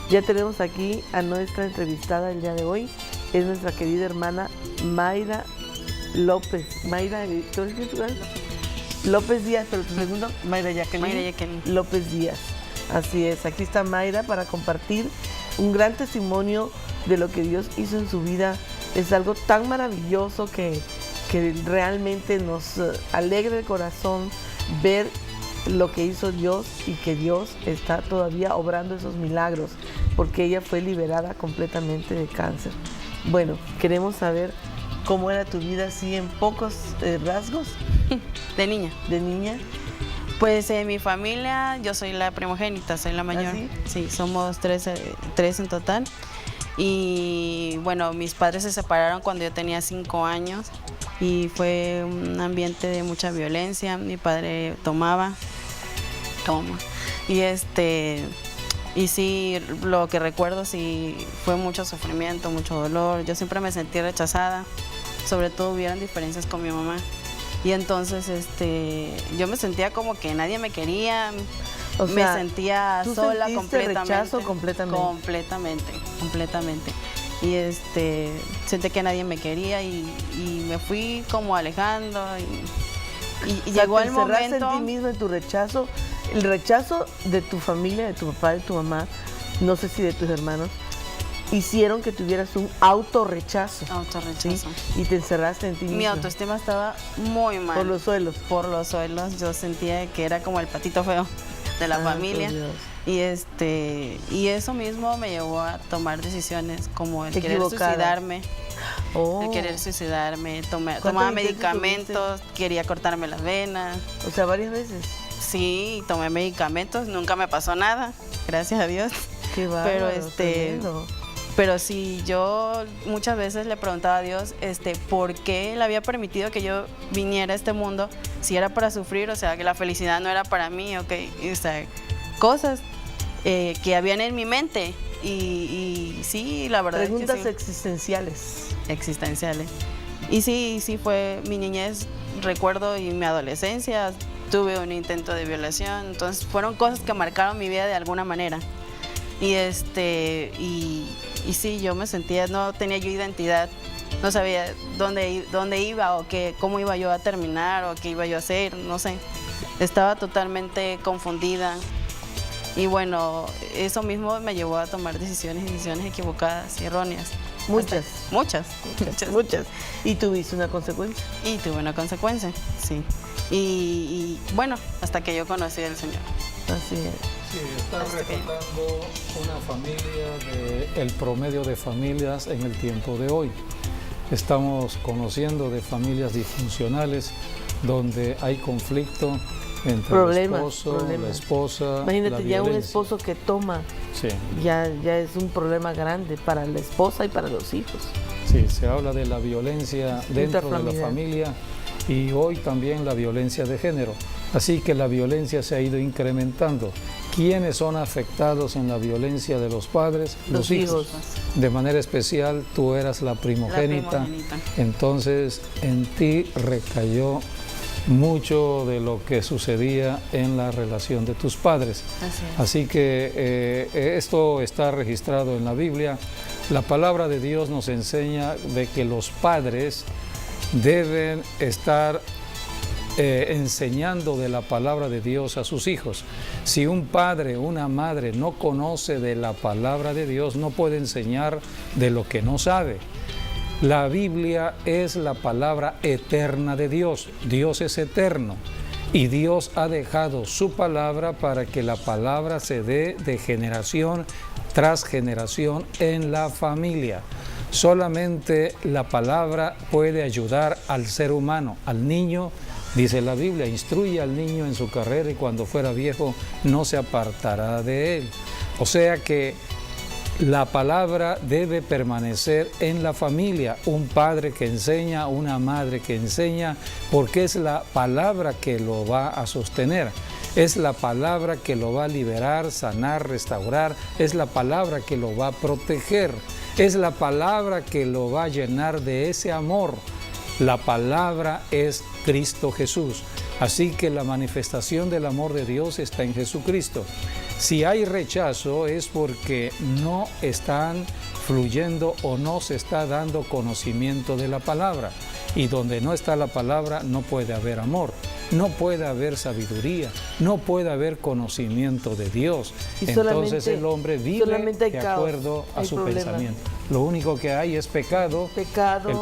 Ya tenemos aquí a nuestra entrevistada el día de hoy. Es nuestra querida hermana Mayra López. Mayra, ¿tú eres quién? López Díaz, pero tu segundo, Mayra Jacqueline. Mayra Jacqueline López Díaz. Así es, aquí está Mayra para compartir un gran testimonio de lo que Dios hizo en su vida. Es algo tan maravilloso que realmente nos alegra el corazón ver lo que hizo Dios y que Dios está todavía obrando esos milagros, porque ella fue liberada completamente de cáncer. Bueno, queremos saber cómo era tu vida así en pocos rasgos. de niña. De niña. Pues en mi familia yo soy la primogénita, soy la mayor. ¿Ah, sí? Sí, somos tres en total. Y bueno, mis padres se separaron cuando yo tenía 5 años y fue un ambiente de mucha violencia. Mi padre toma. Y sí, lo que recuerdo sí fue mucho sufrimiento, mucho dolor. Yo siempre me sentí rechazada, sobre todo hubieron diferencias con mi mamá. Y entonces yo me sentía como que nadie me quería, O me sea, sentía ¿tú sola sentiste completamente. rechazo completamente? Completamente. Y sentí que nadie me quería y me fui como alejando y O sea, llegó te el encerraste momento. en ti mismo, en tu rechazo, el rechazo de tu familia, de tu papá, de tu mamá, no sé si de tus hermanos, hicieron que tuvieras un autorrechazo. Autorrechazo. ¿Sí? Y te encerraste en ti mismo. Mi autoestima estaba muy mal. Por los suelos. Por los suelos. Yo sentía que era como el patito feo de la familia. Y eso mismo me llevó a tomar decisiones como el querer suicidarme. El querer suicidarme, tomaba medicamentos, quería cortarme las venas. O sea, varias veces. Sí, tomé medicamentos, nunca me pasó nada, gracias a Dios. Qué bárbaro, Pero pero sí, yo muchas veces le preguntaba a Dios, ¿por qué Él había permitido que yo viniera a este mundo si era para sufrir? O sea, que la felicidad no era para mí, o sea, cosas que habían en mi mente. Y sí, la verdad preguntas es que sí. Existenciales. Y sí fue mi niñez, recuerdo, y mi adolescencia. Tuve un intento de violación, entonces fueron cosas que marcaron mi vida de alguna manera. Y sí, yo me sentía, no tenía yo identidad, no sabía dónde iba o cómo iba yo a terminar o qué iba yo a hacer, no sé. Estaba totalmente confundida. Y bueno, eso mismo me llevó a tomar decisiones equivocadas y erróneas. Muchas. ¿Y tuviste una consecuencia? Y tuve una consecuencia, sí. Y bueno, hasta que yo conocí al Señor. Así es. Sí, está retratando una familia el promedio de familias en el tiempo de hoy. Estamos conociendo de familias disfuncionales donde hay conflicto entre el esposo, la esposa. Imagínate, la ya un violencia. Esposo que toma, sí. ya es un problema grande para la esposa y para los hijos. Sí, se habla de la violencia dentro de la familia y hoy también la violencia de género. Así que la violencia se ha ido incrementando. ¿Quiénes son afectados en la violencia de los padres? Los hijos. De manera especial, tú eras la primogénita. Entonces, en ti recayó mucho de lo que sucedía en la relación de tus padres. Así que esto está registrado en la Biblia. La palabra de Dios nos enseña de que los padres deben estar enseñando de la palabra de Dios a sus hijos. Si un padre o una madre no conoce de la palabra de Dios, no puede enseñar de lo que no sabe. La Biblia es la palabra eterna de Dios. Dios es eterno y Dios ha dejado su palabra para que la palabra se dé de generación tras generación en la familia. Solamente la palabra puede ayudar al ser humano, al niño. Dice la Biblia, instruye al niño en su carrera y cuando fuera viejo no se apartará de él. O sea que la palabra debe permanecer en la familia, un padre que enseña, una madre que enseña, porque es la palabra que lo va a sostener. Es la palabra que lo va a liberar, sanar, restaurar, es la palabra que lo va a proteger, es la palabra que lo va a llenar de ese amor La palabra es Cristo Jesús. Así que la manifestación del amor de Dios está en Jesucristo. Si hay rechazo es porque no están fluyendo o no se está dando conocimiento de la palabra. Y donde no está la palabra no puede haber amor, no puede haber sabiduría, no puede haber conocimiento de Dios. Y entonces el hombre vive de caos, acuerdo a su problema. Pensamiento. Lo único que hay es pecado. El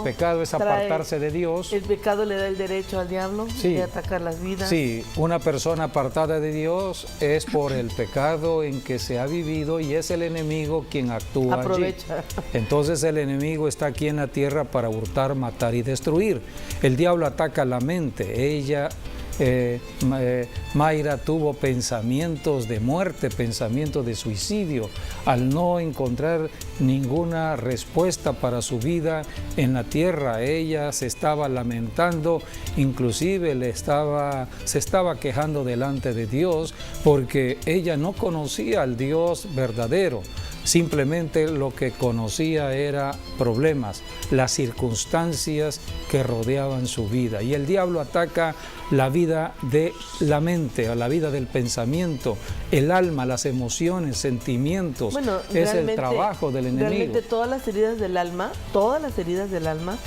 pecado es apartarse de Dios. El pecado le da el derecho al diablo de atacar las vidas. Sí, una persona apartada de Dios es por el pecado en que se ha vivido y es el enemigo quien actúa Aprovecha. allí. Entonces el enemigo está aquí en la tierra para hurtar, matar y destruir. El diablo ataca la mente. Mayra tuvo pensamientos de muerte, pensamientos de suicidio, al no encontrar ninguna respuesta para su vida en la tierra. Ella se estaba lamentando, inclusive se estaba quejando delante de Dios porque ella no conocía al Dios verdadero. Simplemente lo que conocía era problemas, las circunstancias que rodeaban su vida. Y el diablo ataca la vida de la mente, a la vida del pensamiento, el alma, las emociones, sentimientos. Bueno, es el trabajo del enemigo. Realmente todas las heridas del alma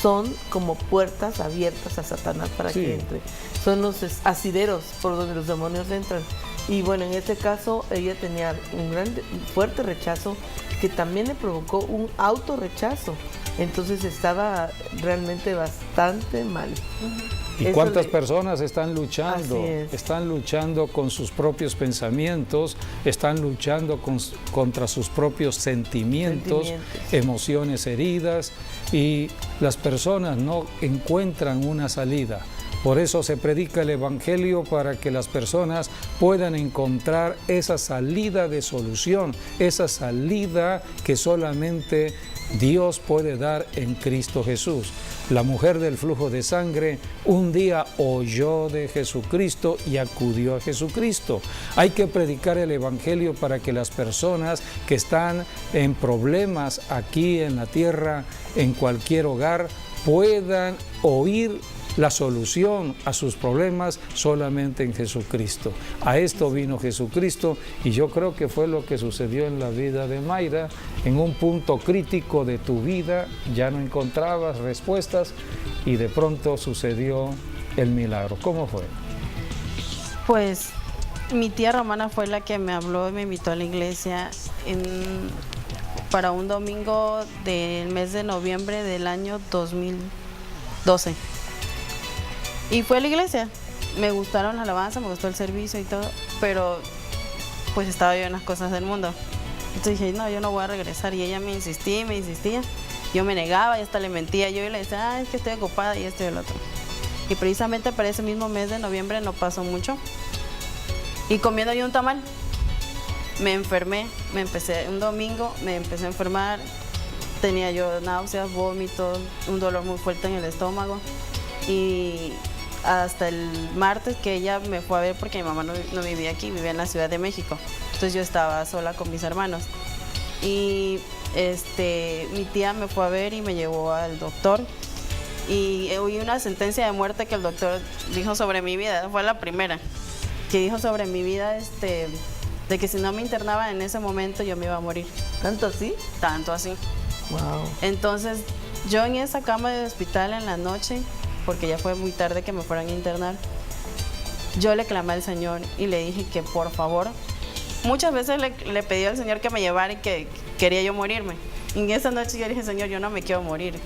son como puertas abiertas a Satanás para que entre. Son los asideros por donde los demonios entran. Y bueno, en este caso ella tenía un fuerte rechazo que también le provocó un autorrechazo. Entonces estaba realmente bastante mal. ¿Y cuántas personas están luchando? Están luchando con sus propios pensamientos, están luchando contra sus propios sentimientos, emociones heridas, y las personas no encuentran una salida. Por eso se predica el Evangelio, para que las personas puedan encontrar esa salida de solución, esa salida que solamente Dios puede dar en Cristo Jesús. La mujer del flujo de sangre un día oyó de Jesucristo y acudió a Jesucristo. Hay que predicar el Evangelio para que las personas que están en problemas aquí en la tierra, en cualquier hogar, puedan oír la solución a sus problemas solamente en Jesucristo. A esto vino Jesucristo, y yo creo que fue lo que sucedió en la vida de Mayra. En un punto crítico de tu vida ya no encontrabas respuestas y de pronto sucedió el milagro. ¿Cómo fue? Pues mi tía Romana fue la que me habló y me invitó a la iglesia para un domingo del mes de noviembre del año 2012. Y fue a la iglesia. Me gustaron la alabanza, me gustó el servicio y todo, pero pues estaba yo en las cosas del mundo. Entonces dije, no, yo no voy a regresar. Y ella me insistía. Yo me negaba y hasta le mentía. Yo le decía, es que estoy ocupada y esto y el otro. Y precisamente para ese mismo mes de noviembre no pasó mucho. Y comiendo yo un tamal, me enfermé. Un domingo me empecé a enfermar. Tenía yo náuseas, vómitos, un dolor muy fuerte en el estómago. Y hasta el martes que ella me fue a ver, porque mi mamá no vivía aquí, vivía en la Ciudad de México. Entonces yo estaba sola con mis hermanos. Y mi tía me fue a ver y me llevó al doctor. Y oí una sentencia de muerte que el doctor dijo sobre mi vida. Fue la primera que dijo sobre mi vida, de que si no me internaba en ese momento yo me iba a morir. ¿Tanto así? Tanto así. Wow. Entonces yo en esa cama de hospital en la noche, porque ya fue muy tarde que me fueran a internar, yo le clamé al Señor y le dije que por favor, muchas veces le pedí al Señor que me llevara y que quería yo morirme. Y en esa noche yo dije, Señor, yo no me quiero morir.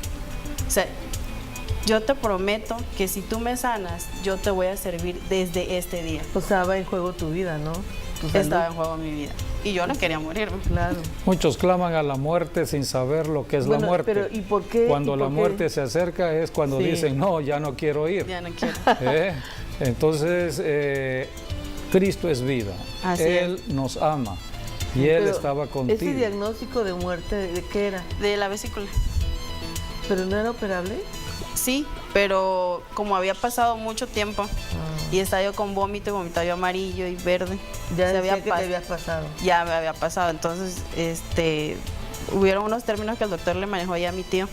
O sea, yo te prometo que si tú me sanas, yo te voy a servir desde este día. O sea, estaba en juego tu vida, ¿no? Estaba en juego mi vida. Y yo no quería morirme. Claro. Muchos claman a la muerte sin saber lo que es la muerte. Pero, ¿y por qué? Cuando la muerte se acerca es cuando dicen, no, ya no quiero ir. Ya no quiero. Entonces, Cristo es vida. Así Él nos ama. Y Él estaba contigo. ¿Ese diagnóstico de muerte de qué era? De la vesícula. ¿Pero no era operable? Sí, pero como había pasado mucho tiempo y estaba yo con vómito, y vomitaba yo amarillo y verde. Ya decía que te habías pasado. Ya me había pasado. Entonces, hubieron unos términos que el doctor le manejó ya a mi tío.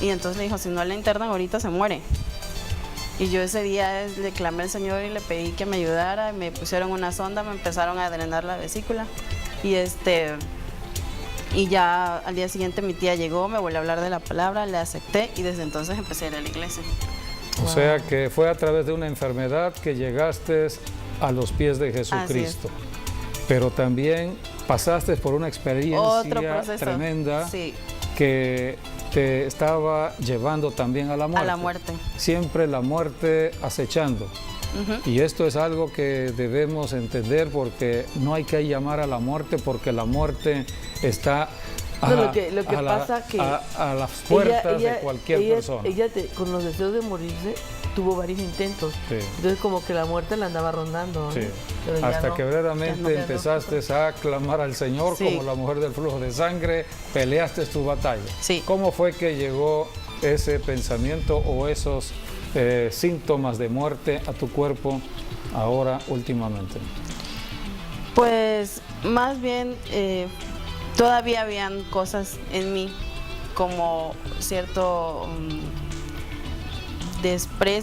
Y entonces le dijo, si no la internan ahorita se muere. Y yo ese día le clamé al Señor y le pedí que me ayudara, me pusieron una sonda, me empezaron a drenar la vesícula. Y ya al día siguiente mi tía llegó, me volvió a hablar de la palabra, le acepté y desde entonces empecé a ir a la iglesia. O sea que fue a través de una enfermedad que llegaste a los pies de Jesucristo. Pero también pasaste por una experiencia tremenda, sí, que te estaba llevando también a la muerte. A la muerte. Siempre la muerte acechando. Y esto es algo que debemos entender, porque no hay que llamar a la muerte, porque la muerte está lo que pasa que a las puertas de cualquier persona. Ella con los deseos de morirse tuvo varios intentos. Sí. Entonces como que la muerte la andaba rondando. Sí. ¿No? Hasta que verdaderamente empezaste a clamar al Señor, sí, como la mujer del flujo de sangre, peleaste tu batalla. Sí. ¿Cómo fue que llegó ese pensamiento o esos síntomas de muerte a tu cuerpo ahora últimamente? Pues más bien todavía habían cosas en mí como cierto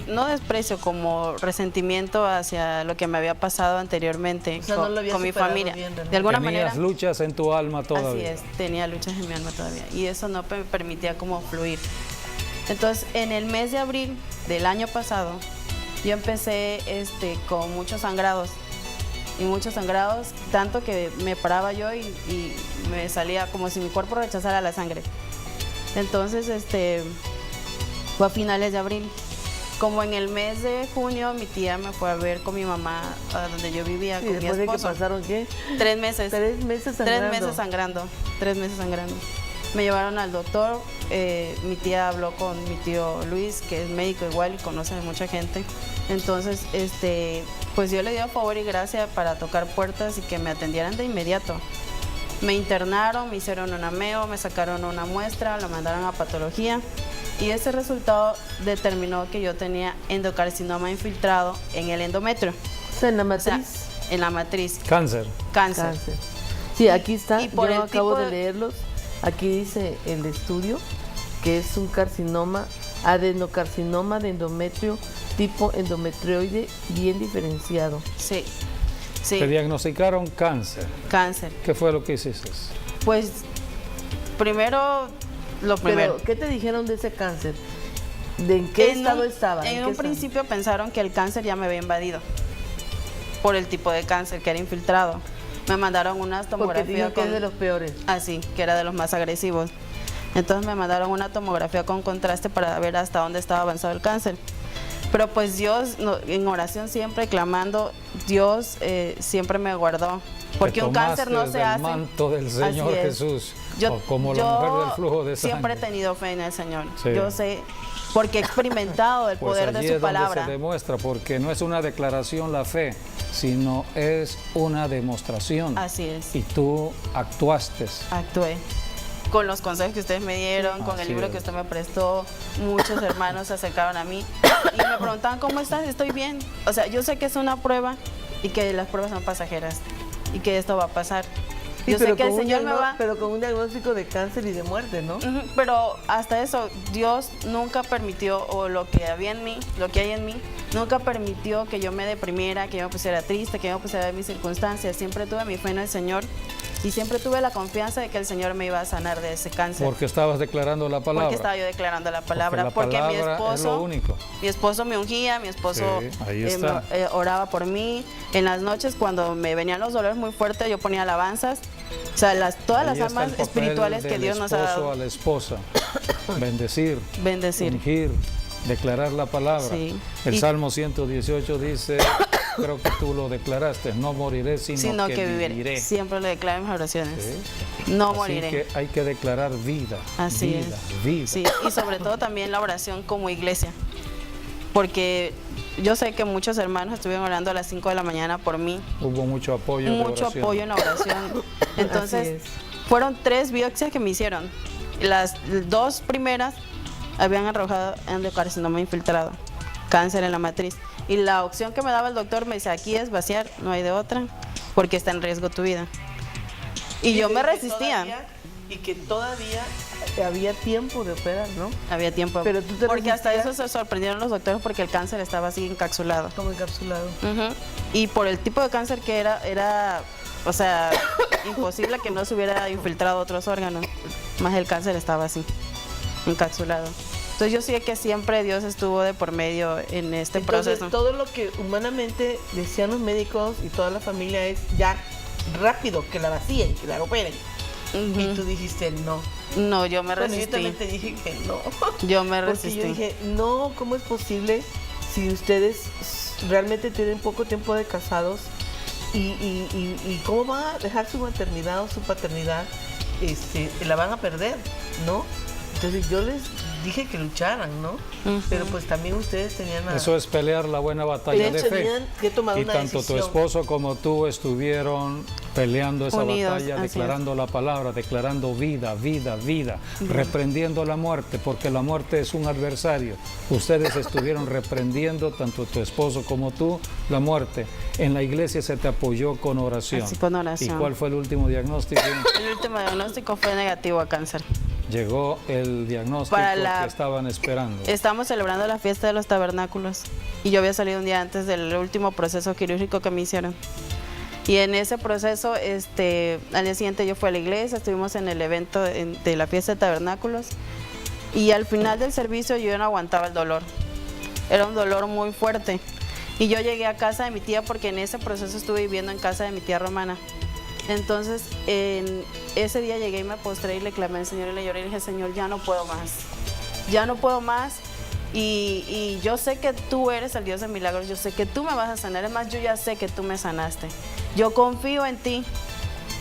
no desprecio, como resentimiento hacia lo que me había pasado anteriormente, o sea, con mi familia. Bien, de alguna manera. Tenías luchas en tu alma todavía. Así es, tenía luchas en mi alma todavía y eso no me permitía como fluir. Entonces, en el mes de abril del año pasado, yo empecé con muchos sangrados. Y muchos sangrados, tanto que me paraba yo y me salía como si mi cuerpo rechazara la sangre. Entonces, fue a finales de abril. Como en el mes de junio, mi tía me fue a ver con mi mamá a donde yo vivía, con mi esposo. ¿Después de que pasaron qué? 3 meses. 3 meses sangrando. 3 meses sangrando. 3 meses sangrando. Me llevaron al doctor, mi tía habló con mi tío Luis, que es médico igual y conoce a mucha gente. Entonces, pues yo le di a favor y gracia para tocar puertas y que me atendieran de inmediato. Me internaron, me hicieron un ameo, me sacaron una muestra, la mandaron a patología y ese resultado determinó que yo tenía endocarcinoma infiltrado en el endometrio. O sea, en la matriz. O sea, en la matriz. Cáncer. Sí, aquí está, y por yo acabo de leerlos. Aquí dice el estudio que es un carcinoma, adenocarcinoma de endometrio tipo endometrioide bien diferenciado. Sí, sí. Te diagnosticaron cáncer. Cáncer. ¿Qué fue lo que hiciste? Pues, primero, ¿Pero qué te dijeron de ese cáncer? ¿De en qué estado estaba? En un principio pensaron que el cáncer ya me había invadido por el tipo de cáncer que era infiltrado. Me mandaron unas tomografías. Porque dijo que es de los peores. Sí, que era de los más agresivos. Entonces me mandaron una tomografía con contraste para ver hasta dónde estaba avanzado el cáncer. Pero pues Dios, en oración siempre, clamando, Dios siempre me guardó. Porque un cáncer no se hace. El manto del Señor Jesús, como la mujer del flujo de sangre. Siempre he tenido fe en el Señor. Sí. Yo sé, porque he experimentado el poder de su palabra. Donde se demuestra, porque no es una declaración la fe, sino es una demostración. Así es. Y tú actuaste. Actué. Con los consejos que ustedes me dieron, con el libro que usted me prestó, muchos hermanos se acercaron a mí y me preguntaban, ¿cómo estás? Estoy bien. O sea, yo sé que es una prueba y que las pruebas son pasajeras y que esto va a pasar. Sí, yo sé que el Señor me va... Pero con un diagnóstico de cáncer y de muerte, ¿no? Pero hasta eso, Dios nunca permitió, o lo que había en mí, lo que hay en mí, nunca permitió que yo me deprimiera, que yo me pusiera triste, que yo me pusiera en mis circunstancias. Siempre tuve mi fe en el Señor. Y siempre tuve la confianza de que el Señor me iba a sanar de ese cáncer. Porque estabas declarando la palabra. Porque estaba yo declarando la palabra. Porque mi esposo, es lo único. Mi esposo me ungía, mi esposo oraba por mí. En las noches cuando me venían los dolores muy fuertes, yo ponía alabanzas. O sea, todas las armas espirituales que Dios nos ha dado. A la esposa, bendecir, ungir, declarar la palabra. Sí. El Salmo 118 dice... Creo que tú lo declaraste, no moriré, sino que viviré. Siempre lo declaro en mis oraciones. ¿Sí? No moriré. Así que hay que declarar vida. Así vida, es. Vida. Sí, y sobre todo también la oración como iglesia. Porque yo sé que muchos hermanos estuvieron orando a las 5 de la mañana por mí. Hubo mucho apoyo. Mucho apoyo en la oración. Entonces, fueron 3 biopsias que me hicieron. Las 2 primeras habían arrojado endocarcinoma infiltrado, cáncer en la matriz. Y la opción que me daba el doctor me dice, aquí es vaciar, no hay de otra, porque está en riesgo tu vida. Y yo me resistía. y que todavía había tiempo de operar, ¿no? Había tiempo. Pero tú te porque hasta resistías. eso se sorprendieron los doctores porque el cáncer estaba así encapsulado. Como encapsulado. Ujú. Y por el tipo de cáncer que era, o sea, imposible que no se hubiera infiltrado otros órganos. Más el cáncer estaba así, encapsulado. Entonces yo sé que siempre Dios estuvo de por medio en este Entonces, proceso. todo lo que humanamente decían los médicos y toda la familia es ya rápido, que la vacíen, que la operen. Ujú. Y tú dijiste no. No, yo me Bueno, yo resistí. también te dije que no. Yo me Porque resistí. yo dije, no, ¿cómo es posible si ustedes realmente tienen poco tiempo de casados y cómo van a dejar su maternidad o su paternidad? La van a perder, ¿no? Entonces yo les dije que lucharan, ¿no? Ujú. Pero pues también ustedes tenían Eso es pelear la buena batalla de fe. tenían que tomar Y una tanto decisión. tu esposo como tú estuvieron peleando esa Unidos, batalla, así es. declarando la palabra, declarando vida, vida, vida, reprendiendo la muerte, porque la muerte es un adversario. Ustedes estuvieron reprendiendo, tanto tu esposo como tú, la muerte. En la iglesia se te apoyó con oración. Así, con oración. ¿Y cuál fue el último diagnóstico? El último diagnóstico fue negativo a cáncer. Llegó el diagnóstico que estaban esperando. Estamos celebrando la fiesta de los tabernáculos y yo había salido un día antes del último proceso quirúrgico que me hicieron. Y en ese proceso, al día siguiente yo fui a la iglesia, estuvimos en el evento de la fiesta de tabernáculos y al final del servicio yo ya no aguantaba el dolor. Era un dolor muy fuerte. Y yo llegué a casa de mi tía porque en ese proceso estuve viviendo en casa de mi tía Romana. Entonces, en ese día llegué y me postré y le clamé al Señor y le lloré y le dije, Señor, ya no puedo más. Ya no puedo más. Y yo sé que tú eres el Dios de milagros, yo sé que tú me vas a sanar. Es más, yo ya sé que tú me sanaste. Yo confío en ti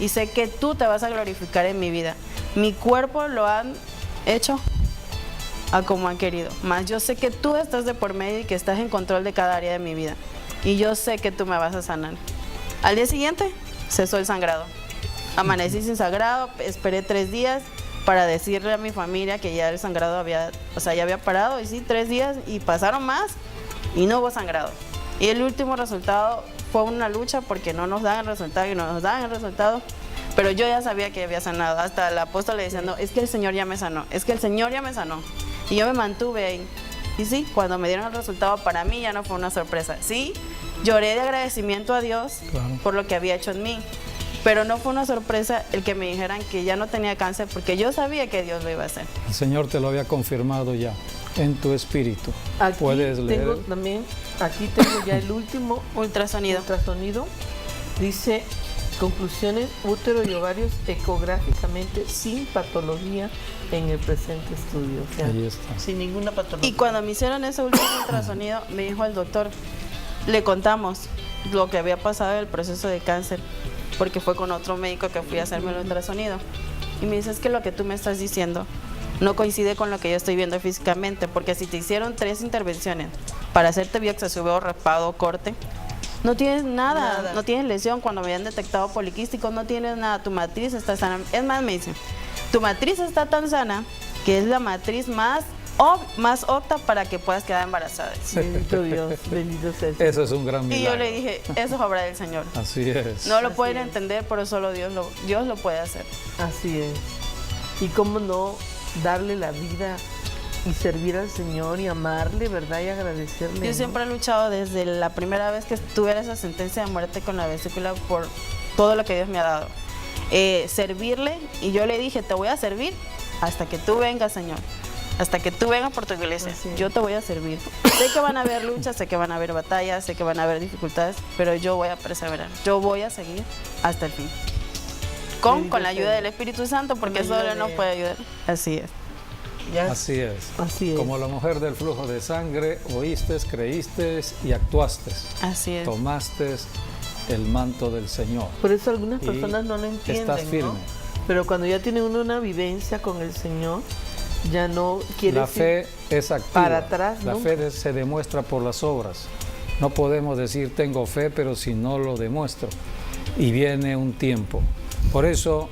y sé que tú te vas a glorificar en mi vida. Mi cuerpo lo han hecho a como han querido. Más yo sé que tú estás de por medio y que estás en control de cada área de mi vida. Y yo sé que tú me vas a sanar. Al día siguiente cesó el sangrado. Amanecí sin sangrado, esperé 3 días para decirle a mi familia que ya el sangrado ya había parado. Y sí, 3 días y pasaron más y no hubo sangrado. Y el último resultado fue una lucha porque no nos dan el resultado y no nos dan el resultado. Pero yo ya sabía que había sanado. Hasta el apóstol le decía, no, es que el Señor ya me sanó, es que el Señor ya me sanó. Y yo me mantuve ahí. Y sí, cuando me dieron el resultado, para mí ya no fue una sorpresa. Sí, lloré de agradecimiento a Dios por lo que había hecho en mí. Pero no fue una sorpresa el que me dijeran que ya no tenía cáncer, porque yo sabía que Dios lo iba a hacer. El Señor te lo había confirmado ya en tu espíritu. Aquí Puedes leer. Aquí tengo ya el último Ultrasonido. ultrasonido. Dice, conclusiones, útero y ovarios ecográficamente sin patología en el presente estudio. O sea, Ahí está. sin ninguna patología. Y cuando me hicieron ese último ultrasonido, me dijo el doctor, le contamos lo que había pasado en el proceso de cáncer, porque fue con otro médico que fui a hacerme el ultrasonido. Y me dice, es que lo que tú me estás diciendo no coincide con lo que yo estoy viendo físicamente, porque si te hicieron 3 intervenciones para hacerte biopsia, si hubo raspado o corte, no tienes nada, no tienes lesión. Cuando me habían detectado poliquísticos, no tienes nada, tu matriz está sana. Es más, me dice, tu matriz está tan sana que es la matriz más opta para que puedas quedar embarazada. Bendito Dios, bendito sea. Eso es un gran milagro. Y yo le dije, eso es obra del Señor. Así es. No lo Así pueden es. entender, pero solo Dios lo puede hacer. Así es. Y cómo no darle la vida y servir al Señor y amarle, ¿verdad? Y agradecerle. Yo ¿no? siempre he luchado desde la primera vez que tuve esa sentencia de muerte con la vesícula por todo lo que Dios me ha dado. Servirle, y yo le dije, te voy a servir hasta que tú vengas, Señor. Hasta que tú vengas por tu iglesia, Así es. yo te voy a servir. Sé que van a haber luchas, sé que van a haber batallas, sé que van a haber dificultades, pero yo voy a perseverar, yo voy a seguir hasta el fin. Con la ayuda del Espíritu Santo, porque Con la ayuda solo nos de- puede ayudar. Así es. Ya- Así es. Así es. Como la mujer del flujo de sangre, oíste, creíste y actuaste. Así es. Tomaste el manto del Señor. Por eso algunas Y personas no lo entienden, estás firme. ¿no? Pero cuando ya tiene uno una vivencia con el Señor, ya no quiere La fe es activa. para atrás La nunca. fe se demuestra por las obras. No podemos decir tengo fe, pero si no lo demuestro. Y viene un tiempo. Por eso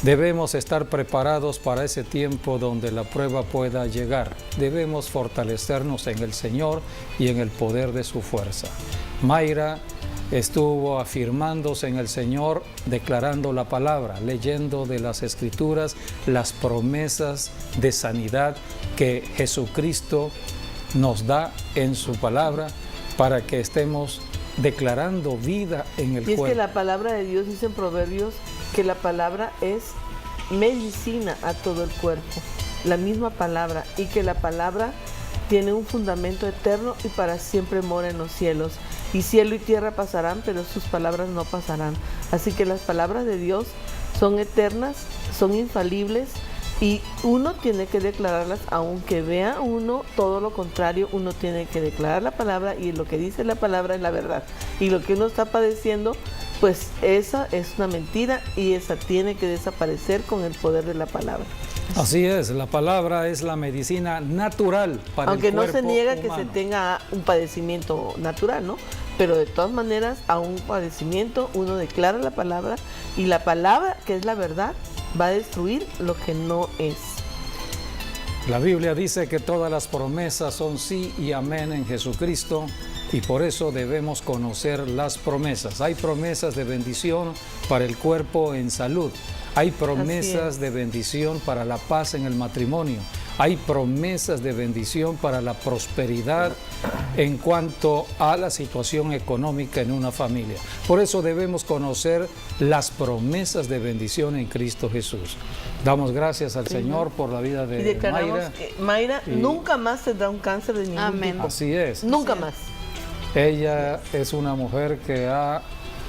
debemos estar preparados para ese tiempo donde la prueba pueda llegar. Debemos fortalecernos en el Señor y en el poder de su fuerza. Mayra estuvo afirmándose en el Señor, declarando la palabra, leyendo de las Escrituras las promesas de sanidad que Jesucristo nos da en su palabra para que estemos declarando vida en el Y es cuerpo. que la palabra de Dios dice en Proverbios que la palabra es medicina a todo el cuerpo, la misma palabra, y que la palabra tiene un fundamento eterno y para siempre mora en los cielos. Y cielo y tierra pasarán, pero sus palabras no pasarán. Así que las palabras de Dios son eternas, son infalibles, y uno tiene que declararlas, aunque vea uno todo lo contrario. Uno tiene que declarar la palabra, y lo que dice la palabra es la verdad. Y lo que uno está padeciendo, pues esa es una mentira, y esa tiene que desaparecer con el poder de la palabra. Así es, la palabra es la medicina natural para Aunque el no cuerpo se niega que humano. se tenga un padecimiento natural, ¿no? Pero de todas maneras, a un padecimiento uno declara la palabra, y la palabra, que es la verdad, va a destruir lo que no es. La Biblia dice que todas las promesas son sí y amén en Jesucristo, y por eso debemos conocer las promesas. Hay promesas de bendición para el cuerpo en salud. Hay promesas de bendición para la paz en el matrimonio. Hay promesas de bendición para la prosperidad en cuanto a la situación económica en una familia. Por eso debemos conocer las promesas de bendición en Cristo Jesús. Damos gracias al Señor por la vida Y de declaramos Mayra. que Mayra nunca más tendrá un cáncer de ningún Amén. tipo. Así es. Nunca más. Ella es una mujer que ha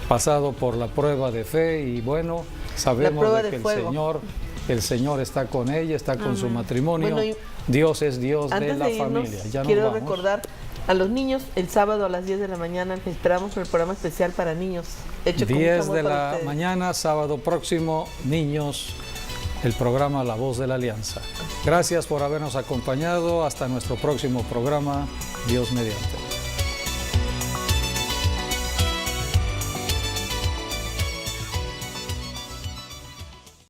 pasado por la prueba de fe, y bueno, sabemos prueba de de que fuego. el Señor está con ella, está con su matrimonio. Bueno, y Dios es Dios de Antes la de irnos, familia. Ya nos quiero vamos. recordar a los niños el sábado a las 10 de la mañana. Les esperamos con el programa especial para niños, hecho con mucho 10 amor de para la ustedes. mañana, sábado próximo, niños, el programa La Voz de la Alianza. Gracias por habernos acompañado. Hasta nuestro próximo programa, Dios mediante.